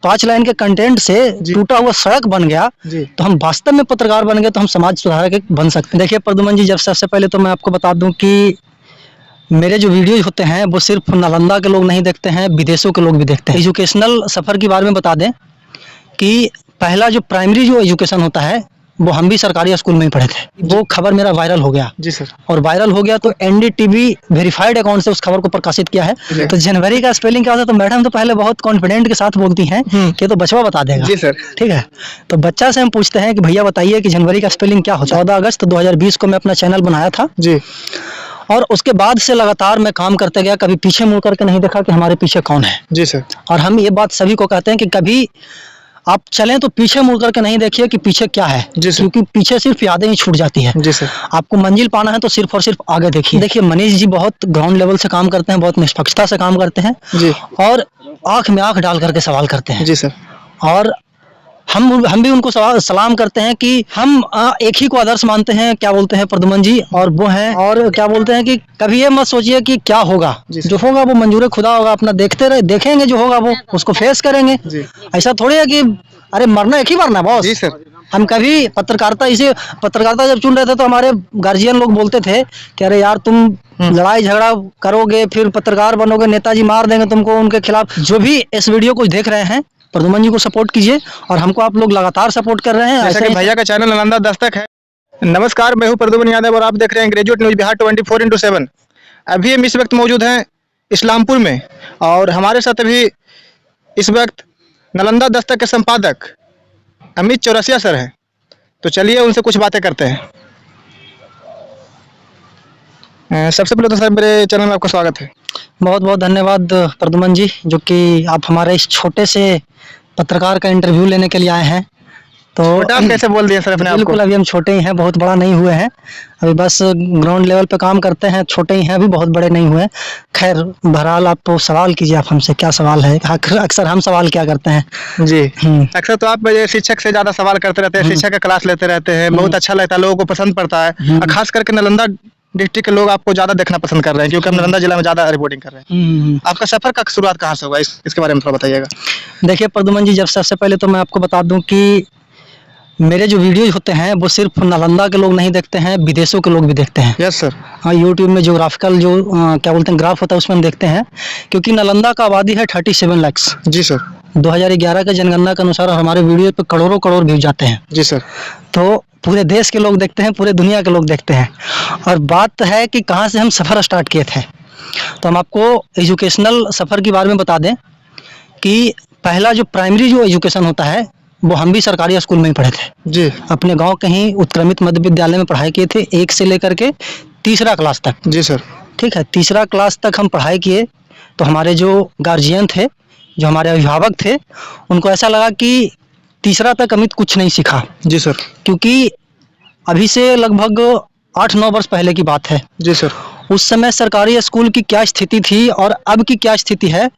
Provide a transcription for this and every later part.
5 line के content से टूटा हुआ सड़क बन गया तो हम वास्तव में पत्रकार बन गए, तो हम समाज सुधारक बन सकते हैं। देखिए प्रद्युमन जी, जब सबसे पहले तो मैं आपको बता दूं कि मेरे जो वीडियोज होते हैं वो सिर्फ नालंदा के लोग नहीं देखते हैं, विदेशों के लोग भी देखते हैं। एजुकेशनल सफ़र के बारे में बता दें कि पहला जो प्राइमरी जो एजुकेशन होता है वो हम भी सरकारी स्कूल में ही पढ़े थे। वो खबर मेरा वायरल हो गया जी सर, और वायरल हो गया तो एनडीटीवी वेरीफाइड अकाउंट से उस खबर को प्रकाशित किया है। तो जनवरी का स्पेलिंग क्या होता है, तो मैडम तो पहले बहुत कॉन्फिडेंट के साथ बोलती हैं कि तो बचवा बता देगा जी सर, ठीक है। तो बच्चा से हम पूछते हैं कि भैया बताइए कि जनवरी का स्पेलिंग क्या होता है। 14 अगस्त 2020 को मैं अपना चैनल बनाया था जी, और उसके बाद से लगातार मैं काम करते गया, कभी पीछे मुड़ करके नहीं देखा कि हमारे पीछे कौन है जी सर। और हम ये बात सभी को कहते हैं कि कभी आप चलें तो पीछे मुड़ करके नहीं देखिए कि पीछे क्या है जी सर, क्योंकि पीछे सिर्फ यादें ही छूट जाती है जी सर। आपको मंजिल पाना है तो सिर्फ और सिर्फ आगे देखिए। देखिए मनीष जी बहुत ग्राउंड लेवल से काम करते हैं, बहुत निष्पक्षता से काम करते हैं जी, और आंख में आंख डाल करके सवाल करते हैं जी सर। और हम भी उनको सलाम करते हैं कि हम एक ही को आदर्श मानते हैं, क्या बोलते हैं प्रद्युमन जी, और वो हैं, और क्या बोलते हैं कि कभी ये मत सोचिए कि क्या होगा, जो होगा वो मंजूर खुदा होगा, अपना देखते रहे, देखेंगे जो होगा वो उसको फेस करेंगे। ऐसा थोड़ी है कि अरे मरना एक ही मरना बॉस जी सर। हम कभी पत्रकारिता जब चुन रहे थे तो हमारे गार्जियन लोग बोलते थे कि अरे यार तुम लड़ाई झगड़ा करोगे फिर पत्रकार बनोगे, नेताजी मार देंगे तुमको, उनके खिलाफ। जो भी इस वीडियो को देख रहे हैं प्रद्युमन जी को सपोर्ट कीजिए, और हमको आप लोग लगातार सपोर्ट कर रहे हैं। जैसा कि भैया का चैनल नालंदा दस्तक है। नमस्कार, मैं हूं प्रद्युमन यादव और आप देख रहे हैं ग्रेजुएट न्यूज बिहार 24x7। अभी हम इस वक्त मौजूद हैं इस्लामपुर में, और हमारे साथ अभी इस वक्त नालंदा दस्तक के संपादक अमित चौरसिया सर हैं। तो चलिए उनसे कुछ बातें करते हैं। सबसे पहले तो सर मेरे चैनल में आपका स्वागत है। बहुत बहुत धन्यवाद प्रद्युमन जी, जो कि आप हमारे इस छोटे से पत्रकार का इंटरव्यू लेने के लिए आए हैं। तो आप कैसे बोल दिए सर अपने आप को? बिल्कुल, अभी हम छोटे ही हैं, बहुत बड़ा नहीं हुए हैं, अभी बस ग्राउंड लेवल पे काम करते हैं, छोटे ही हैं, अभी बहुत बड़े नहीं हुए। खैर बहरहाल आप तो सवाल कीजिए, आप हमसे क्या सवाल है। अक्सर हम सवाल क्या करते हैं जी, अक्सर तो आप शिक्षक से ज्यादा सवाल करते रहते हैं, शिक्षक का क्लास लेते रहते हैं, बहुत अच्छा लगता है, लोगों को पसंद पड़ता है, और खास करके नालंदा डिस्ट्रिक्ट के लोग आपको ज्यादा देखना पसंद कर रहे हैं, क्योंकि हम नालंदा जिला में ज्यादा रिपोर्टिंग कर रहे हैं। आपका सफर का शुरुआत कहाँ से हुआ, इसके बारे में थोड़ा बताइएगा। देखिए प्रद्युमन जी, जब सबसे पहले तो मैं आपको बता दूं कि मेरे जो वीडियोज होते हैं वो सिर्फ नालंदा के लोग नहीं देखते हैं, विदेशों के लोग भी देखते हैं। Yes sir. हाँ, यूट्यूब में ज्योग्राफिकल जो क्या बोलते हैं ग्राफ होता है उसमें हम देखते हैं, क्योंकि नालंदा का आबादी है 37 लाख जी सर। 2011 के जनगणना के अनुसार हमारे वीडियो पे करोड़ों करोड़ व्यूज जाते हैं जी सर। तो पूरे देश के लोग देखते हैं, पूरे दुनिया के लोग देखते हैं। और बात है कि कहाँ से हम सफ़र स्टार्ट किए थे, तो हम आपको एजुकेशनल सफ़र के बारे में बता दें कि पहला जो प्राइमरी जो एजुकेशन होता है वो हम भी सरकारी स्कूल में ही पढ़े थे जी। अपने गांव के ही उत्क्रमित मध्य विद्यालय में पढ़ाई किए थे, 1 से लेकर के 3रा क्लास तक जी सर। ठीक है, 3रा क्लास तक हम पढ़ाई किए। तो हमारे जो गार्जियन थे, जो हमारे अभिभावक थे, उनको ऐसा लगा कि 3रा तक अमित कुछ नहीं सीखा जी सर, क्योंकि अभी से लगभग 8-9 वर्ष पहले की बात है जी सर। उस समय सरकारी स्कूल की क्या स्थिति थी और अब की क्या स्थिति है,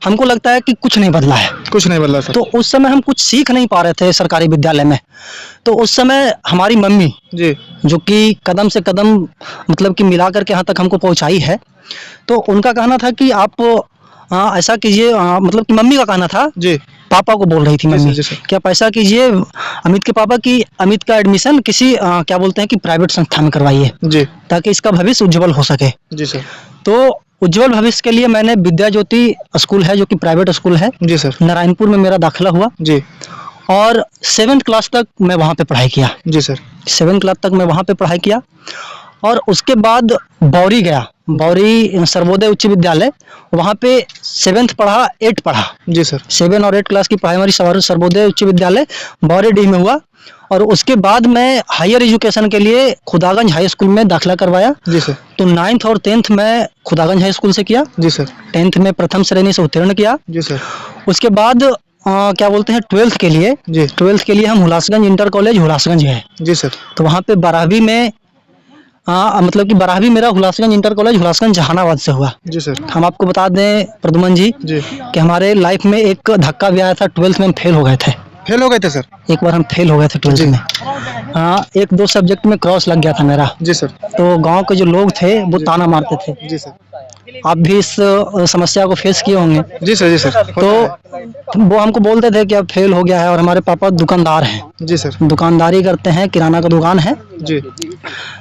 हमको लगता है कि कुछ नहीं बदला है। कुछ नहीं बदला सर। तो उस समय हम कुछ सीख नहीं पा रहे थे सरकारी विद्यालय में। तो उस समय हमारी मम्मी जी, जो कि कदम से कदम मतलब कि मिला करके यहाँ तक हमको पहुँचाई है, तो उनका कहना था कि आप ऐसा कीजिए, मतलब कि मम्मी का कहना था जी, पापा को बोल रही थी मम्मी कि आप ऐसा कीजिए अमित के पापा की अमित का एडमिशन किसी क्या बोलते हैं कि प्राइवेट संस्था में करवाइए जी, ताकि इसका भविष्य उज्जवल हो सके जी सर। तो उज्जवल भविष्य के लिए मैंने विद्या ज्योति स्कूल है जो कि प्राइवेट स्कूल है जी सर, नारायणपुर में मेरा दाखिला हुआ जी, और 7th क्लास तक मैं वहाँ पे पढ़ाई किया जी सर। 7th क्लास तक मैं वहाँ पे पढ़ाई किया, और उसके बाद बौरी गया, बौरी सर्वोदय उच्च विद्यालय, वहाँ पे 7th पढ़ा, 8 पढ़ा जी सर। 7 और 8 क्लास की पढ़ाई हमारी सर्वोदय उच्च विद्यालय बौरी डी में हुआ, और उसके बाद मैं हायर एजुकेशन के लिए खुदागंज हाई स्कूल में दाखिला करवाया जी सर। तो 9th और 10th मैं खुदागंज हाई स्कूल से किया जी सर। 10th में प्रथम श्रेणी से उत्तीर्ण किया जी सर। उसके बाद क्या बोलते हैं 12th के लिए जी, 12th के लिए हम हुलासगंज इंटर कॉलेज हुलासगंज है जी सर। तो वहाँ पे 12वीं में मतलब कि 12वीं मेरा हुलासगंज इंटर कॉलेज हुलासगंज जहानाबाद से हुआ जी सर। हम आपको बता दें प्रद्युमन जी कि हमारे लाइफ में एक धक्का भी आया था, 12th में हम फेल हो गए थे। फेल हो गए थे सर? एक बार हम फेल हो गए थे 12th में। हाँ, 1-2 सब्जेक्ट में क्रॉस लग गया था मेरा जी सर। तो गांव के जो लोग थे वो ताना मारते थे जी सर आप भी इस समस्या को फेस किए होंगे। जी सर, जी सर। तो वो हमको बोलते थे कि अब फेल हो गया है, और हमारे पापा दुकानदार हैं, जी सर। दुकानदारी करते हैं, किराना का दुकान है। जी।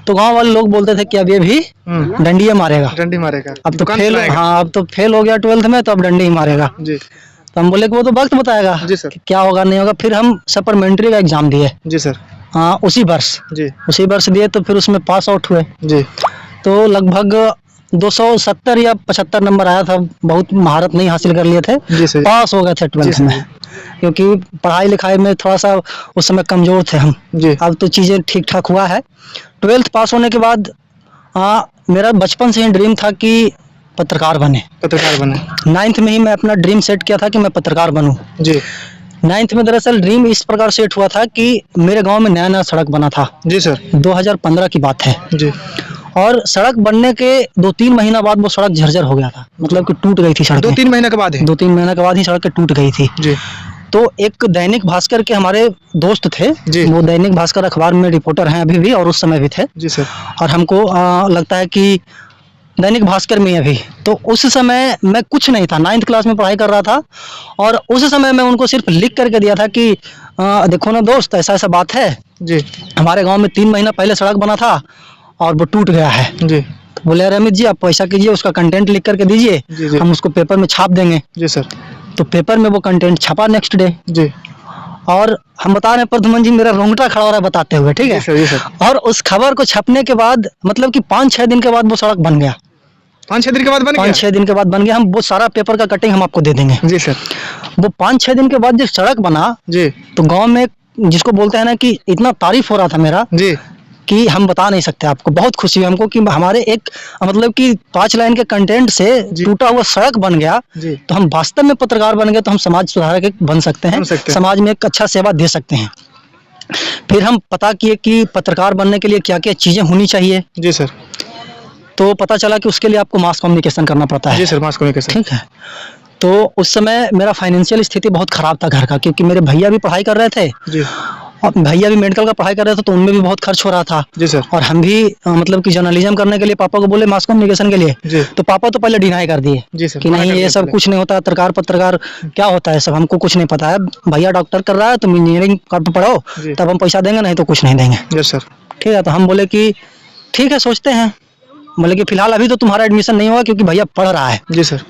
तो गांव वाले लोग बोलते थे कि अब ये भी डंडी मारेगा, डंडी मारेगा, अब तो दुकान फेल, चलाएगा। हाँ अब तो फेल हो गया 12th में, तो अब डंडी ही मारेगा। जी। तो हम बोले कि वो तो वक्त बताएगा जी सर। कि क्या होगा नहीं होगा। फिर हम सप्लीमेंट्री का एग्जाम दिए। जी सर। हाँ, उसी वर्ष दिए, तो फिर उसमें पास आउट हुए। जी। तो लगभग 270 या 75 नंबर आया था, बहुत महारत नहीं हासिल कर लिए थे। जी सर। पास हो गए थे 12th में, क्योंकि पढ़ाई लिखाई में थोड़ा सा उस समय कमजोर थे हम। जी। अब तो चीज़ें ठीक ठाक हुआ है। 12th पास होने के बाद मेरा बचपन से ही ड्रीम था कि पत्रकार बने। 9th में ही मैं अपना ड्रीम सेट किया था कि मैं पत्रकार बनूं। जी। 9th में दरअसल ड्रीम इस प्रकार सेट हुआ था कि मेरे गांव में नया नया सड़क बना था। जी सर। 2015 की बात है। जी। और सड़क बनने के 2-3 महीना बाद वो सड़क झरझर हो गया था, मतलब कि टूट गई थी सड़क। 2-3 महीने के बाद है? 2-3 महीने के बाद ही सड़क टूट गई थी। जी। तो एक दैनिक भास्कर के हमारे दोस्त थे। जी। वो दैनिक भास्कर अखबार में रिपोर्टर हैं अभी भी, और उस समय भी थे। जी सर। और हमको लगता है कि दैनिक भास्कर में अभी, तो उस समय मैं कुछ नहीं था, 9th क्लास में पढ़ाई कर रहा था, और उस समय मैं उनको सिर्फ लिख करके दिया था कि देखो ना दोस्त, ऐसा ऐसा बात है। जी। हमारे गांव में 3 महीना पहले सड़क बना था और वो टूट गया है। जी। तो बोले अरे अमित जी, आप पैसा कीजिए, उसका कंटेंट लिख करके दीजिए, हम उसको पेपर में छाप देंगे। जी सर। तो पेपर में वो कंटेंट छपा नेक्स्ट डे। जी। और हम बता रहे हैं प्रद्युमन जी, मेरा रोंगटा खड़ा हो रहा है बताते हुए, ठीक है। जी सर। और उस खबर को छपने के बाद, मतलब कि 5-6 दिन के बाद वो सड़क बन गया। 5-6 दिन के बाद बन गया? 5-6 दिन के बाद बन गया। हम वो सारा पेपर का कटिंग हम आपको दे देंगे। जी सर। वो 5-6 दिन के बाद जब सड़क बना, जी, तो गांव में जिसको बोलते हैं ना कि इतना तारीफ हो रहा था मेरा, जी, कि हम बता नहीं सकते आपको। बहुत खुशी हुई हमको कि हमारे एक, मतलब कि 5 लाइन के कंटेंट से टूटा हुआ सड़क बन गया। तो हम वास्तव में पत्रकार बन गए, तो हम समाज सुधारक बन सकते हैं, समाज में एक अच्छा सेवा दे सकते हैं। फिर हम पता किए कि पत्रकार बनने के लिए क्या क्या चीजें होनी चाहिए। जी सर। तो पता चला कि उसके लिए आपको मास कम्युनिकेशन करना पड़ता है। जी सर, मास कम्युनिकेशन। ठीक है। तो उस समय मेरा फाइनेंशियल स्थिति बहुत खराब था घर का, क्योंकि मेरे भैया भी पढ़ाई कर रहे थे। जी। और भैया भी मेडिकल का पढ़ाई कर रहे थे, तो उनमें भी बहुत खर्च हो रहा था। जी सर। और हम भी मतलब कि जर्नलिज्म करने के लिए पापा को बोले मास कम्युनिकेशन के लिए। जी। तो पापा तो पहले डिनाई कर दिए। जी सर। कि नहीं, ये सब कुछ नहीं होता, पत्रकार क्या होता है, सब हमको कुछ नहीं पता है। भैया डॉक्टर कर रहा है, तुम इंजीनियरिंग पढ़ो, तब हम पैसा देंगे, नहीं तो कुछ नहीं देंगे। Yes sir. ठीक है। तो हम बोले कि ठीक है, सोचते हैं। बोले कि फिलहाल अभी तो तुम्हारा एडमिशन नहीं होगा, क्योंकि भैया पढ़ रहा है। जी सर।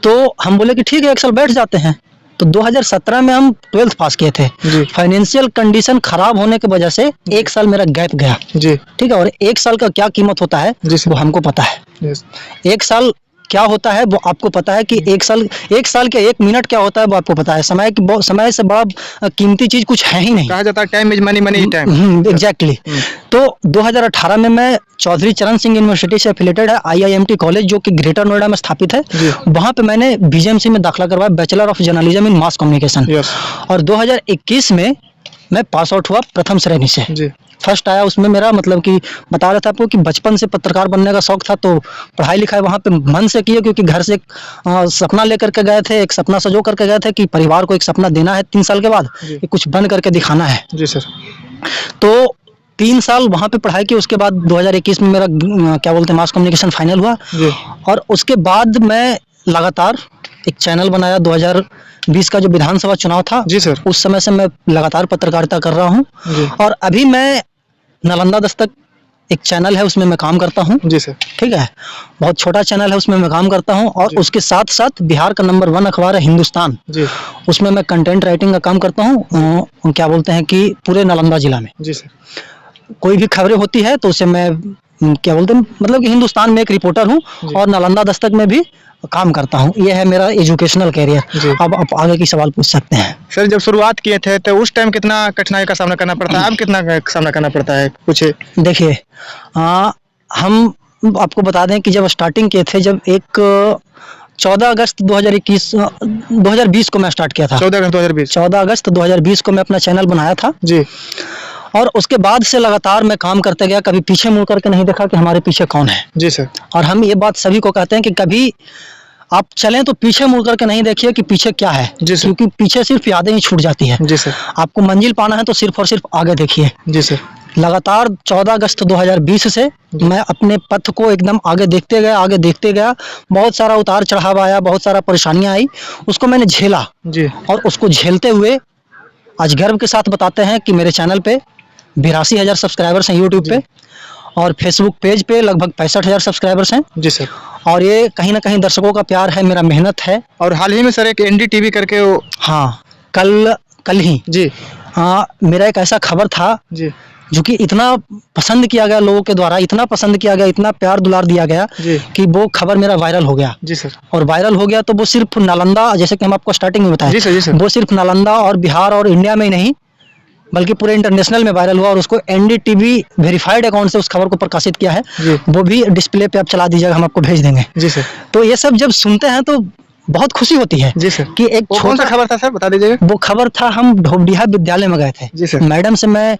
तो हम बोले कि ठीक है, 1 साल बैठ जाते हैं। तो 2017 में हम 12th पास किए थे। फाइनेंशियल कंडीशन खराब होने की वजह से 1 साल मेरा गैप गया। जी। ठीक है। और 1 साल का क्या कीमत होता है वो हमको पता है। 1 साल क्या होता है वो आपको पता है, कि 1 साल के 1 मिनट क्या होता है वो आपको पता है। समय से बड़ा कीमती चीज कुछ है ही नहीं। कहा जाता है time is money, money is time. Exactly. तो 2018 में मैं चौधरी चरण सिंह यूनिवर्सिटी से एफिलेटेड है IIMT कॉलेज, जो कि ग्रेटर नोएडा में स्थापित है। वहां पे मैंने BGMC में दाखिला करवाया, bachelor of journalism in mass communication. और 2021 में मैं पास आउट हुआ प्रथम श्रेणी से। जी। फर्स्ट आया उसमें मेरा, मतलब कि बता रहा था आपको कि बचपन से पत्रकार बनने का शौक था, तो पढ़ाई लिखाई वहाँ पे मन से किए, क्योंकि घर से सपना लेकर के गए थे, एक सपना सजो करके गए थे कि परिवार को एक सपना देना है 3 साल के बाद, कि कुछ बन करके दिखाना है। जी सर। तो 3 साल वहाँ पे पढ़ाई की। उसके बाद 2021 में मेरा क्या बोलते हैं मास कम्युनिकेशन फाइनल हुआ। जी। और उसके बाद मैं लगातार एक चैनल बनाया। 2020 का जो विधानसभा चुनाव था, जी सर, उस समय से मैं लगातार पत्रकारिता कर रहा हूँ। और अभी मैं नालंदा दस्तक एक चैनल है, उसमें मैं काम करता हूँ। जी सर। ठीक है। बहुत छोटा चैनल है, उसमें मैं काम करता हूँ। और उसके साथ साथ बिहार का नंबर 1 अखबार है हिंदुस्तान। जी। उसमें मैं कंटेंट राइटिंग का काम करता हूँ। क्या बोलते हैं कि पूरे नालंदा जिला में। जी सर। कोई भी खबरें होती है तो उसे मैं क्या बोलते हैं, मतलब कि हिंदुस्तान में एक रिपोर्टर हूँ, और नालंदा दस्तक में भी काम करता हूँ। ये है मेरा एजुकेशनल कैरियर। अब आप आगे की सवाल पूछ सकते हैं। सर, जब शुरुआत किए थे तो उस टाइम कितना कठिनाई का सामना करना पड़ता है, अब कितना सामना करना पड़ता है, पूछे? देखिए, हम आपको बता दें कि जब स्टार्टिंग किए थे, जब एक 14 अगस्त 2020 को मैं स्टार्ट किया था। 14 अगस्त 2020 को मैं अपना चैनल बनाया था। जी। और उसके बाद से लगातार मैं काम करते गया, कभी पीछे मुड़ करके नहीं देखा कि हमारे पीछे कौन है। जी सर। और हम ये बात सभी को कहते हैं कि कभी आप चलें तो पीछे मुड़ करके नहीं देखिए कि पीछे क्या है। जी सर। क्योंकि पीछे सिर्फ यादें ही छूट जाती है। जी सर। आपको मंजिल पाना है तो सिर्फ और सिर्फ आगे देखिए। जी सर। लगातार 14 अगस्त 2020 से मैं अपने पथ को एकदम आगे देखते गया। बहुत सारा उतार चढ़ाव आया, बहुत सारा परेशानियां आई, उसको मैंने झेला जी। और उसको झेलते हुए आज गर्व के साथ बताते हैं कि मेरे चैनल पे 82,000 सब्सक्राइबर्स हैं यूट्यूब पे, और फेसबुक पेज पे लगभग 65,000 सब्सक्राइबर्स हैं जी सर। और ये कहीं ना कहीं दर्शकों का प्यार है, मेरा मेहनत है। और हाल ही में सर एक NDTV करके वो, हाँ, कल ही जी हाँ, मेरा एक ऐसा खबर था जी जो कि इतना पसंद किया गया लोगों के द्वारा, इतना पसंद किया गया, इतना प्यार दुलार दिया गया जी कि वो खबर मेरा वायरल हो गया। जी सर। और वायरल हो गया तो वो सिर्फ नालंदा, जैसे कि हम आपको स्टार्टिंग में बताया, जी सर, जी सर। वो सिर्फ नालंदा और बिहार और इंडिया में ही नहीं बल्कि पूरे इंटरनेशनल में वायरल हुआ, और उसको NDTV वेरीफाइड अकाउंट से उस खबर को प्रकाशित किया है। जी। वो भी डिस्प्ले पे आप चला दीजिएगा, हम आपको भेज देंगे। जी सर। तो ये सब जब सुनते हैं तो बहुत खुशी होती है जी सर। कि एक वो कौन सा छोटा, खबर था सर, बता दीजिएगा। वो खबर था, हम ढोबडिया विद्यालय में गए थे। जी सर। मैडम से मैं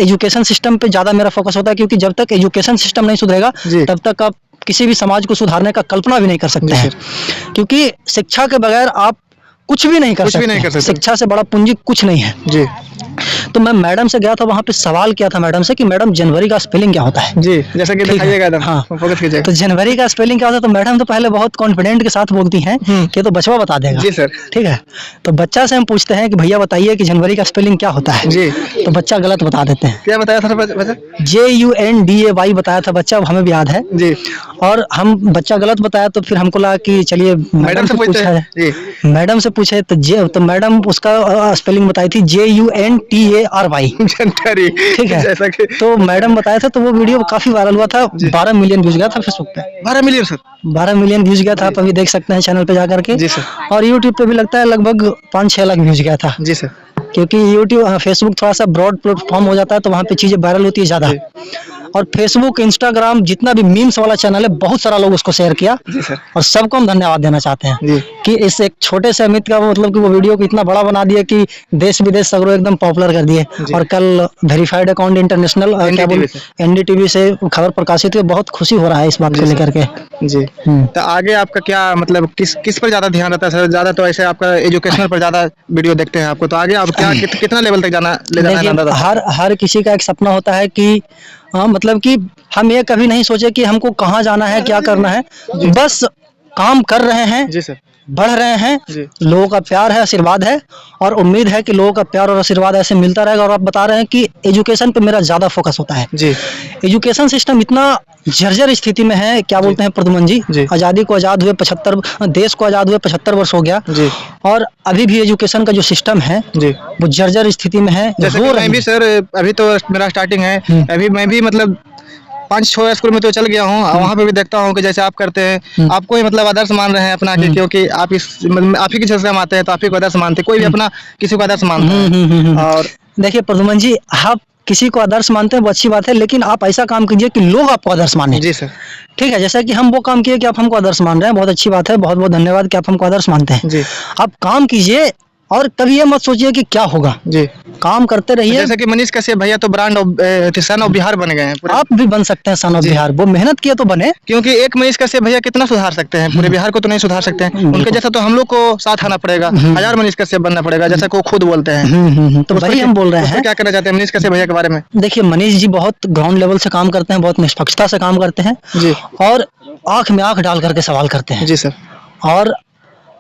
एजुकेशन सिस्टम पे ज़्यादा मेरा फोकस होता है, क्योंकि जब तक एजुकेशन सिस्टम नहीं सुधरेगा जी। तब तक आप किसी भी समाज को सुधारने का कल्पना भी नहीं कर सकते जी हैं, क्योंकि शिक्षा के बगैर आप कुछ भी नहीं कर कुछ भी सकते। नहीं कर सकते। शिक्षा से बड़ा पूंजी कुछ नहीं है। जी तो मैं मैडम से गया था, वहाँ पे सवाल किया था मैडम से कि मैडम जनवरी का स्पेलिंग क्या होता है। जी, जैसा कि ठीक है। दिखाइएगा एकदम, हाँ। फोकस कीजिएगा। तो जनवरी का स्पेलिंग क्या होता है, तो मैडम तो पहले बहुत कॉन्फिडेंट के साथ बोलती हैं कि तो बचवा बता देगा। जी सर। ठीक है, तो बच्चा से हम पूछते हैं कि भैया बताइए कि जनवरी का स्पेलिंग क्या होता है। जी। तो बच्चा गलत बता देते हैं। क्या बताया था बच्चा? JUNDAY बताया था बच्चा, हमें भी याद है। जी। और हम बच्चा गलत बताया तो फिर हमको लगा कि चलिए मैडम से पूछते पूछा हैं। है। जी। मैडम से पूछे तो मैडम उसका स्पेलिंग बताई थी JUNTARY। जानकारी, ठीक है। जैसा कि तो मैडम बताया था, तो वो वीडियो काफी वायरल हुआ था। 12 मिलियन व्यूज गया था फेसबुक पे। 12 मिलियन सर। 12 मिलियन व्यूज गया था, आप अभी देख सकते हैं चैनल पे जाकर के। जी सर। और यूट्यूब पे भी लगता है लगभग 5-6 लाख व्यूज गया था, जी सर। क्योंकि यूट्यूब फेसबुक थोड़ा सा ब्रॉड प्लेटफॉर्म हो जाता है, तो वहाँ पे चीजें वायरल होती है ज्यादा। और फेसबुक, इंस्टाग्राम, जितना भी मीम्स वाला चैनल है, बहुत सारा लोग उसको शेयर किया। जी सर। और सबको हम धन्यवाद देना चाहते हैं जी। कि इस एक छोटे से अमित का मतलब कि वो वीडियो को इतना बड़ा बना दिया कि देश विदेश सगरों एकदम पॉपुलर कर दिए। जी। और कल वेरीफाइड अकाउंट इंटरनेशनल NDTV से खबर प्रकाशित हुई। बहुत खुशी हो रहा है इस बात को लेकर के। जी। तो आगे आपका क्या मतलब किस पर ज्यादा ध्यान रहता है सर? ज्यादा तो ऐसे आपका एजुकेशनल पर ज्यादा वीडियो देखते हैं आपको, तो आगे आप क्या कितना लेवल तक ले जाना देखिए, है? हर किसी का एक सपना होता है कि मतलब कि हम ये कभी नहीं सोचे कि हमको कहाँ जाना है, क्या करना है, बस काम कर रहे हैं। जी सर। बढ़ रहे हैं। जी। लोगों का प्यार है, आशीर्वाद है, और उम्मीद है कि लोगों का प्यार और आशीर्वाद ऐसे मिलता रहेगा। और आप बता रहे हैं कि एजुकेशन पे मेरा ज्यादा फोकस होता है। जी। एजुकेशन सिस्टम इतना जर्जर स्थिति में है, क्या बोलते हैं प्रद्युमन जी, आजादी को आजाद हुए 75 देश को आजाद हुए 75 वर्ष हो गया। जी। और अभी भी एजुकेशन का जो सिस्टम है जी, वो जर्जर स्थिति में है। जैसे कि मैं भी सर, अभी तो मेरा स्टार्टिंग है, अभी मैं भी मतलब 5-6 स्कूल में तो चल गया हूँ, वहाँ पे भी देखता हूँ कि जैसे आप करते हैं, आपको ही मतलब आदर्श मान रहे हैं अपना, क्योंकि आप ही की जैसे हम आते हैं तो आप ही को आदर्श मानते हैं, कोई भी अपना किसी को आदर्श मानता है। और देखिए प्रद्युमन जी, आप किसी को आदर्श मानते हैं वो अच्छी बात है, लेकिन आप ऐसा काम कीजिए कि लोग आपको आदर्श माने। जी सर। ठीक है, जैसा कि हम वो काम किए कि आप हमको आदर्श मान रहे हैं, बहुत अच्छी बात है, बहुत बहुत धन्यवाद कि आप हमको आदर्श मानते हैं। जी। आप काम कीजिए और कभी ये मत सोचिए कि क्या होगा। जी। काम करते रहिए। जैसे कि मनीष कश्यप भैया तो brand of son of Bihar बन गए हैं। आप भी बन सकते हैं सन ऑफ बिहार, वो मेहनत किए तो बने। क्योंकि एक मनीष कश्यप भैया कितना सुधार सकते हैं, पूरे बिहार को तो नहीं सुधार सकते हैं, उनके जैसा तो हम लोग को साथ आना पड़ेगा, 1000 मनीष कश्यप बनना पड़ेगा, जैसा को खुद बोलते हैं। तो वही हम बोल रहे हैं। क्या करना चाहते हैं मनीष कश्यप भैया के बारे में? देखिए, मनीष जी बहुत ग्राउंड लेवल से काम करते हैं, बहुत निष्पक्षता से काम करते हैं जी, और आंख में आंख डाल करके सवाल करते हैं। जी सर। और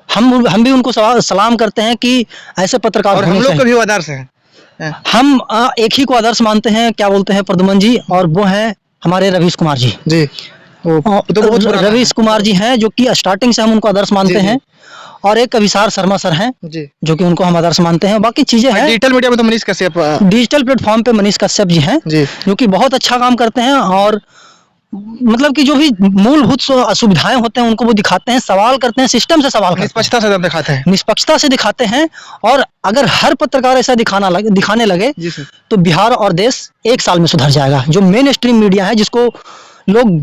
हम भी उनको सलाम करते हैं कि ऐसे पत्रकार, और हम लोग को भी आदर्श हैं। हम एक ही को आदर्श मानते हैं, क्या बोलते हैं प्रद्युमन जी, और वो हैं हमारे रवीश कुमार जी। जी। तो रवीश कुमार जी हैं जो कि स्टार्टिंग से हम उनको आदर्श मानते हैं। और एक अभिसार शर्मा सर हैं जी, जो कि उनको हम आदर्श मानते हैं। बाकी चीजें हैं, डिजिटल मीडिया में तो मनीष कश्यप, डिजिटल प्लेटफॉर्म पे मनीष कश्यप जी हैं जी, जो कि बहुत अच्छा काम करते हैं। और मतलब कि जो भी मूलभूत सुविधाएं होते हैं उनको वो दिखाते हैं, सवाल करते हैं, सिस्टम से सवाल करते हैं, निष्पक्षता से दिखाते हैं, निष्पक्षता से दिखाते हैं। और अगर हर पत्रकार ऐसा दिखाने लगे तो बिहार और देश एक साल में सुधर जाएगा। जो मेन स्ट्रीम मीडिया है, जिसको लोग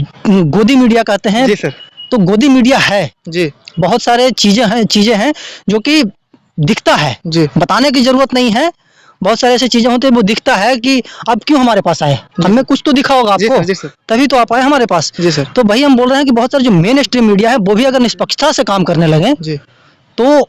गोदी मीडिया कहते हैं जी सर, तो गोदी मीडिया है जी, बहुत सारे चीजें हैं जो कि दिखता है जी, बताने की जरूरत नहीं है। बहुत सारे ऐसी चीजें होती है, वो दिखता है कि अब क्यों हमारे पास आए, हमें कुछ तो दिखा होगा आपको, जी सर, तभी तो आप आए हमारे पास जी सर। तो भाई हम बोल रहे हैं कि बहुत सारे जो मेन स्ट्रीम मीडिया है वो भी अगर निष्पक्षता से काम करने लगे जी, तो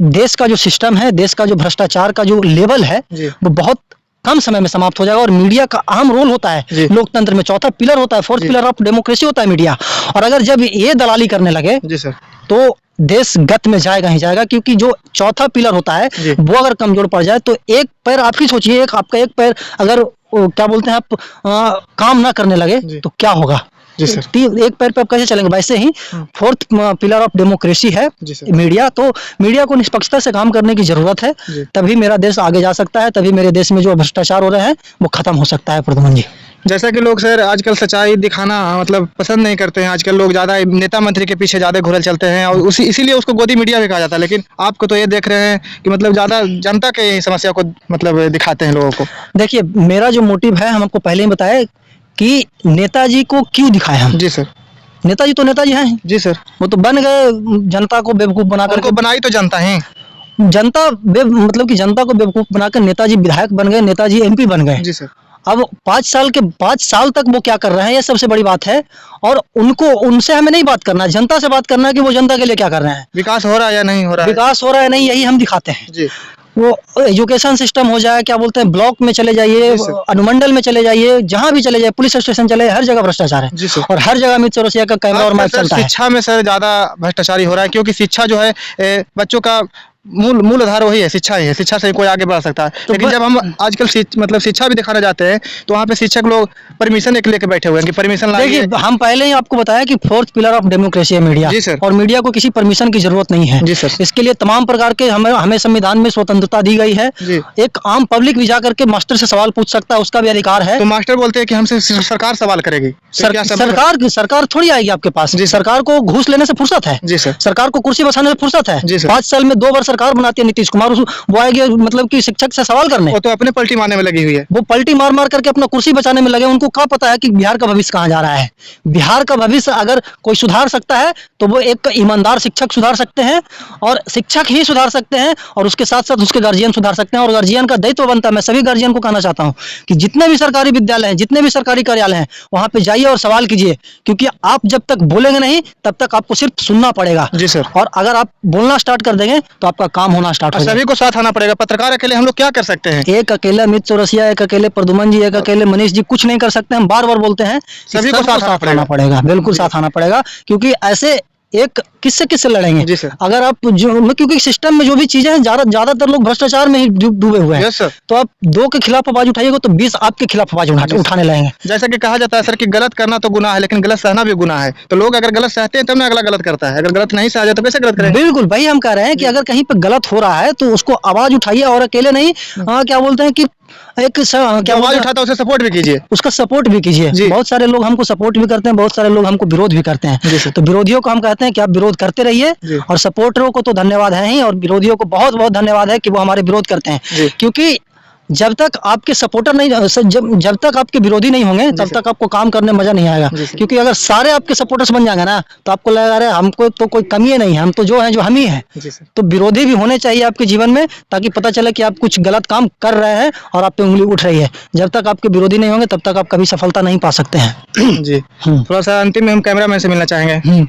देश का जो सिस्टम है, देश का जो भ्रष्टाचार का जो लेवल है, वो बहुत कम समय में समाप्त हो जाएगा। और मीडिया का अहम रोल होता है लोकतंत्र में, चौथा पिलर होता है, फोर्थ पिलर ऑफ डेमोक्रेसी होता है मीडिया। और अगर जब ये दलाली करने लगे जी सर, तो देश गत में जाएगा ही जाएगा, क्योंकि जो चौथा पिलर होता है वो अगर कमजोर पड़ जाए तो एक पैर आप ही सोचिए, आपका एक पैर अगर क्या बोलते हैं आप काम ना करने लगे तो क्या होगा जी सर। एक पैर पे आप कैसे चलेंगे। वैसे ही फोर्थ पिलर ऑफ डेमोक्रेसी है मीडिया, तो मीडिया को निष्पक्षता से काम करने की जरूरत है, तभी मेरा देश आगे जा सकता है, तभी मेरे देश में जो भ्रष्टाचार हो रहे हैं वो खत्म हो सकता है। प्रद्युमन जी, जैसा कि लोग सर आजकल सच्चाई दिखाना मतलब पसंद नहीं करते हैं, आजकल लोग ज़्यादा नेता मंत्री के पीछे ज़्यादा घुरल चलते हैं और इसीलिए उसको गोदी मीडिया भी कहा जाता है। लेकिन आपको तो ये देख रहे हैं कि मतलब ज़्यादा जनता के समस्या को मतलब दिखाते हैं लोगों को। देखिए, मेरा जो मोटिव है, हम आपको पहले ही बताया कि नेताजी को क्यों दिखाए हम। जी सर। नेताजी तो नेताजी हैं जी सर, वो तो बन गए जनता को बेवकूफ बनाकर, उनको बनाई तो जनता है, जनता मतलब कि जनता को बेवकूफ बनाकर नेताजी विधायक बन गए, नेताजी एमपी बन गए। जी सर। अब 5 साल तक वो क्या कर रहे हैं, ये सबसे बड़ी बात है। और उनसे हमें नहीं बात करना, जनता से बात करना है कि वो जनता के लिए क्या कर रहे हैं, विकास हो रहा है या नहीं हो रहा है, विकास हो रहा है नहीं, यही हम दिखाते हैं जी। वो एजुकेशन सिस्टम हो जाए, क्या बोलते हैं, ब्लॉक में चले जाइए, अनुमंडल में चले जाइए, जहां भी चले जाइए, पुलिस स्टेशन चले, हर जगह भ्रष्टाचार है। और हर जगह अमित चौरसिया का कैमरा और माइक चलता है। शिक्षा में सर ज्यादा भ्रष्टाचारी हो रहा है, क्योंकि शिक्षा जो है बच्चों का मूल आधार वही है, शिक्षा ही है, शिक्षा से कोई आगे बढ़ सकता है। तो लेकिन जब हम आजकल मतलब शिक्षा भी दिखाने जाते हैं तो वहाँ पे शिक्षक लोग परमिशन एक लेके बैठे हुए हैं कि परमिशन देखिए, हम पहले ही आपको बताया कि फोर्थ पिलर ऑफ डेमोक्रेसी है मीडिया। जी सर। और मीडिया को किसी परमिशन की जरूरत नहीं है। जी सर। इसके लिए तमाम प्रकार के हमें संविधान में स्वतंत्रता दी गई है। एक आम पब्लिक भी जाकर के मास्टर से सवाल पूछ सकता है, उसका भी अधिकार है। तो मास्टर बोलते हैं कि हमसे सरकार सवाल करेगी, सरकार थोड़ी आएगी आपके पास। सरकार को घूस लेने से फुर्सत है। जी सर। सरकार को कुर्सी बसाने से फुर्सत है। 5 साल में 2 बार सरकार बनाती है नीतीश कुमार, वो आएगी मतलब कि शिक्षक से सवाल करने। वो तो अपने पलटी मारने में लगी हुई है, वो पलटी मार मार करके अपना कुर्सी बचाने में लगे। उनको क्या पता है कि बिहार का भविष्य कहाँ जा रहा है। बिहार का भविष्य अगर कोई सुधार सकता है तो वो एक ईमानदार शिक्षक सुधार सकते हैं, और शिक्षक ही सुधार सकते हैं, और उसके साथ साथ उसके गार्जियन सुधार सकते हैं। और गार्जियन का दायित्व बनता है, मैं सभी गार्जियन को कहना चाहता हूँ कि जितने भी सरकारी विद्यालय हैं, जितने भी सरकारी कार्यालय हैं, वहां पे जाइए और सवाल कीजिए, क्योंकि आप जब तक बोलेंगे नहीं तब तक आपको सिर्फ सुनना पड़ेगा। जी सर। और अगर आप बोलना स्टार्ट कर देंगे तो आपका काम होना स्टार्ट हो जाएगा। सभी को साथ आना पड़ेगा। पत्रकार अकेले हम लोग क्या कर सकते हैं? एक अकेले अमित चौरसिया, एक अकेले प्रद्युमन जी, एक अकेले मनीष जी कुछ नहीं कर सकते। हम बार बार बोलते हैं सभी को साथ आना पड़ेगा, बिल्कुल साथ आना पड़ेगा, क्योंकि ऐसे एक किससे लड़ेंगे। जी सर। अगर आप क्योंकि सिस्टम में जो भी चीजें हैं, ज्यादातर लोग भ्रष्टाचार में ही डूबे हुए हैं। Yes sir. तो आप 2 के खिलाफ आवाज उठाइएगा तो 20 आपके खिलाफ आवाज उठाने लगेंगे। जैसा कि कहा जाता है सर कि गलत करना तो गुनाह है, लेकिन गलत सहना भी गुनाह है। तो लोग अगर गलत सहते हैं तब ना अगला गलत करता है, अगर गलत नहीं सहा जाए तो कैसे गलत करेंगे? बिल्कुल भाई, हम कह रहे हैं कि अगर कहीं पे गलत हो रहा है तो उसको आवाज उठाइए, और अकेले नहीं, क्या बोलते हैं कि क्या आवाज उठाता है उसे सपोर्ट भी कीजिए, उसका सपोर्ट भी कीजिए। बहुत सारे लोग हमको सपोर्ट भी करते हैं, बहुत सारे लोग हमको विरोध भी करते हैं। तो विरोधियों को हम कहते हैं कि आप विरोध करते रहिए, और सपोर्टरों को तो धन्यवाद है ही, और विरोधियों को बहुत बहुत धन्यवाद है कि वो हमारे विरोध करते हैं। क्योंकि जब तक आपके सपोर्टर नहीं, जब तक आपके विरोधी नहीं होंगे तब तक आपको काम करने में मजा नहीं आएगा। क्योंकि अगर सारे आपके सपोर्टर्स बन जाएंगे ना तो आपको लगेगा अरे हमको तो कोई कमी ही नहीं है, हम तो जो है जो हम ही हैं। तो विरोधी भी होने चाहिए आपके जीवन में, ताकि पता चले कि आप कुछ गलत काम कर रहे हैं और आप पे उंगली उठ रही है। जब तक आपके विरोधी नहीं होंगे तब तक आप कभी सफलता नहीं पा सकते हैं। जी। थोड़ा सा अंतिम में हम कैमरामैन से मिलना चाहेंगे।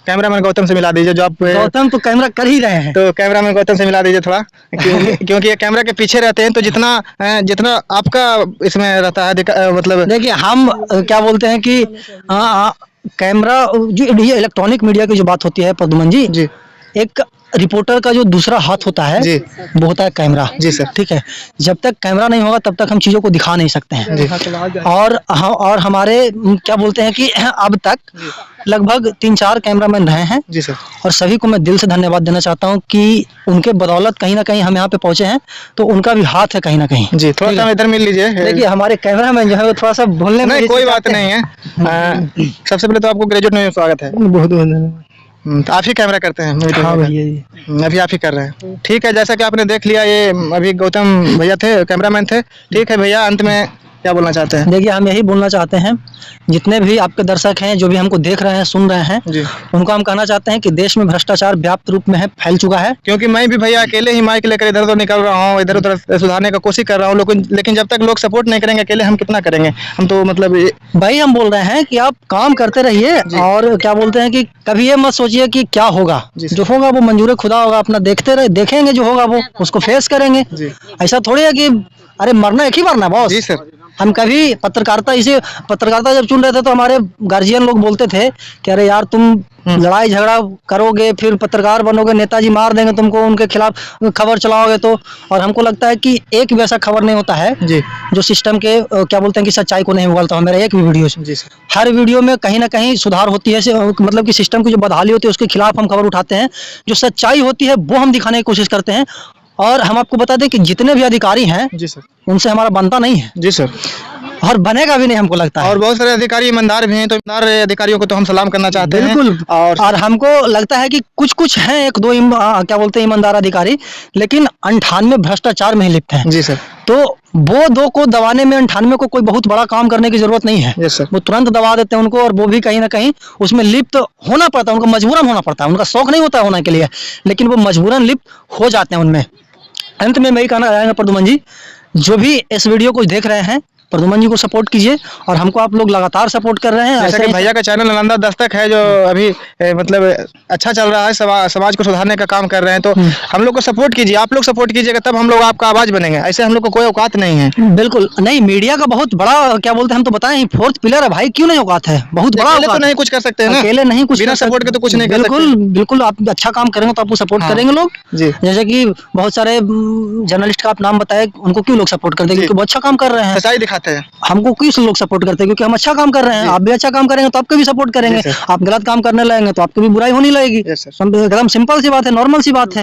कैमरामैन गौतम से मिला दीजिए, जो आप गौतम तो कैमरा कर ही रहे हैं, तो कैमरामैन गौतम से मिला दीजिए थोड़ा, क्योंकि ये कैमरा के पीछे रहते हैं, तो जितना आपका इसमें रहता है मतलब। देखिए, हम क्या बोलते हैं कि कैमरा जो ये इलेक्ट्रॉनिक मीडिया की जो बात होती है प्रद्युमन जी, एक रिपोर्टर का जो दूसरा हाथ होता है वो होता है कैमरा। जी सर। ठीक है, जब तक कैमरा नहीं होगा तब तक हम चीजों को दिखा नहीं सकते हैं। और हमारे क्या बोलते हैं कि अब तक लगभग 3-4 कैमरामैन रहे हैं। जी सर। और सभी को मैं दिल से धन्यवाद देना चाहता हूं कि उनके बदौलत कहीं ना कहीं हम यहाँ पे पहुंचे हैं, तो उनका भी हाथ है कहीं ना कहीं। जी, थोड़ा सा इधर मिल लीजिए। देखिए, हमारे कैमरामैन जो है वो थोड़ा सा बोलने में कोई बात नहीं है। सबसे पहले तो आपको ग्रेजुएट में स्वागत है। बहुत बहुत धन्यवाद। आप ही कैमरा करते हैं? हाँ भैया जी, अभी आप ही कर रहे हैं। ठीक है, जैसा कि आपने देख लिया, ये अभी गौतम भैया थे, कैमरामैन थे। ठीक है भैया, अंत में क्या बोलना चाहते हैं? देखिए, हम यही बोलना चाहते हैं, जितने भी आपके दर्शक हैं, जो भी हमको देख रहे हैं, सुन रहे हैं, उनको हम कहना चाहते हैं कि देश में भ्रष्टाचार व्याप्त रूप में फैल चुका है। क्योंकि मैं भी भैया अकेले ही माइक लेकर इधर उधर निकल रहा हूँ, इधर उधर सुधारने का कोशिश कर रहा हूँ, लेकिन जब तक लोग सपोर्ट नहीं करेंगे अकेले हम कितना करेंगे? हम तो मतलब भाई, हम बोल रहे हैं कि आप काम करते रहिए, और क्या बोलते हैं कि कभी ये मत सोचिए कि क्या होगा। जो होगा वो मंजूर खुदा होगा, अपना देखते रहे, देखेंगे जो होगा वो उसको फेस करेंगे। ऐसा थोड़ी है कि अरे मरना एक ही मरना है बॉस। जी सर। हम कभी पत्रकारिता जब चुन रहे थे तो हमारे गार्जियन लोग बोलते थे कि अरे यार तुम लड़ाई झगड़ा करोगे, फिर पत्रकार बनोगे, नेताजी मार देंगे तुमको, उनके खिलाफ खबर चलाओगे तो। और हमको लगता है कि एक भी ऐसा खबर नहीं होता है जी जो सिस्टम के क्या बोलते हैं कि सच्चाई को नहीं उगलता हो मेरा एक भी वीडियो से। जी सर। हर वीडियो में कहीं ना कहीं सुधार होती है, मतलब कि सिस्टम की जो बदहाली होती है उसके खिलाफ हम खबर उठाते हैं। जो सच्चाई होती है वो हम दिखाने की कोशिश करते हैं। और हम आपको बता दें कि जितने भी अधिकारी हैं जी सर। उनसे हमारा बनता नहीं है जी सर। और बनेगा भी नहीं, हमको लगता है। और बहुत सारे अधिकारी ईमानदार भी हैं, तो ईमानदार अधिकारियों को तो हम सलाम करना चाहते हैं। बिल्कुल। और हमको लगता है कि कुछ कुछ हैं एक दो क्या बोलते हैं ईमानदार अधिकारी, लेकिन 98 भ्रष्टाचार में ही लिप्त हैं। जी सर। तो वो दो को दबाने में 98 को कोई बहुत बड़ा काम करने की जरूरत नहीं है। Yes sir. वो तुरंत दबा देते हैं उनको, और वो भी कहीं ना कहीं उसमें लिप्त होना पड़ता है, उनको मजबूरन होना पड़ता है। उनका शौक नहीं होता है होने के लिए, लेकिन वो मजबूरन लिप्त हो जाते हैं उनमें। अंत में मैं यही कहना चाहूँगा प्रद्युमन जी, जो भी इस वीडियो को देख रहे हैं प्रद्युमन जी को सपोर्ट कीजिए, और हमको आप लोग लगातार सपोर्ट कर रहे हैं। जैसा कि भैया का चैनल नालंदा दस्तक है जो अभी मतलब अच्छा चल रहा है, समाज को सुधारने का काम कर रहे हैं, तो हम लोग को सपोर्ट कीजिए, आप लोग सपोर्ट कीजिएगा तब हम लोग आपका आवाज बनेंगे। ऐसे हम लोग को कोई औकात नहीं है। बिल्कुल नहीं, मीडिया का बहुत बड़ा क्या बोलते हैं, हम तो बताएं फोर्थ पिलर है भाई, क्यों नहीं औकात है, बहुत बड़ा अकेले तो औकात नहीं कुछ कर सकते हैं ना, अकेले नहीं कुछ बिना कर सकते। सपोर्ट के तो कुछ नहीं कर सकते। बिल्कुल बिल्कुल, आप अच्छा काम करेंगे तो आपको सपोर्ट करेंगे लोग। जी। जैसे कि बहुत सारे जर्नलिस्ट का आप नाम बताए, उनको क्यों लोग सपोर्ट करते हैं? क्योंकि वो अच्छा काम कर रहे हैं। सच्चाई दिखाते हैं। हमको क्यों लोग सपोर्ट करते हैं? क्योंकि हम अच्छा काम कर रहे हैं। आप भी अच्छा काम करेंगे तो आपके भी सपोर्ट करेंगे। आप गलत काम करने लगेंगे तो आपकी भी बुराई होने लगेगी। एकदम सिंपल सी बात है, नॉर्मल सी बात है।